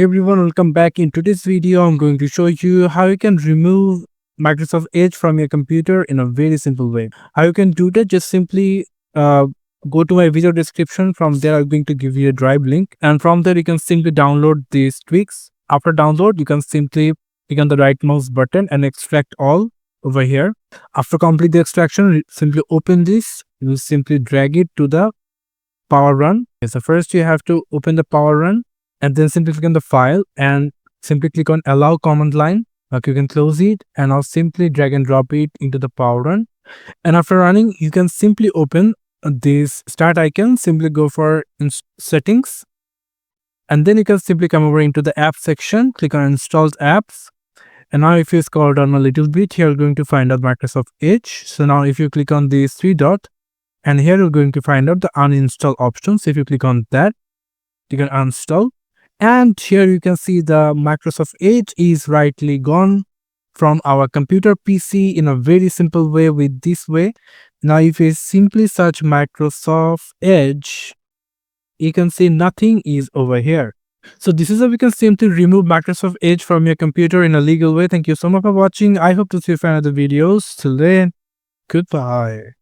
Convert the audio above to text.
Hey everyone, welcome back. In today's video, I'm going to show you how you can remove Microsoft Edge from your computer in a very simple way. How you can do that, just simply go to my video description. From there, I'm going to give you a drive link. And from there, you can simply download these tweaks. After download, you can simply click on the right mouse button and extract all over here. After complete the extraction, simply open this. You will simply drag it to the power run. Okay, so first you have to open the power run and then simply click on the file and simply click on allow command line. Okay, you can close it and now simply drag and drop it into the power run. And after running, you can simply open this start icon, simply go for settings. And then you can simply come over into the app section, click on installed apps. And now if you scroll down a little bit, you're going to find out Microsoft Edge. So now if you click on these three dots, and here you're going to find out the uninstall options. If you click on that, you can uninstall. And here you can see the Microsoft Edge is rightly gone from our computer PC in a very simple way with this way. Now if you simply search Microsoft Edge, you can see nothing is over here. So this is how we can simply remove Microsoft Edge from your computer in a legal way. Thank you so much for watching. I hope to see you for another videos. Till then, goodbye.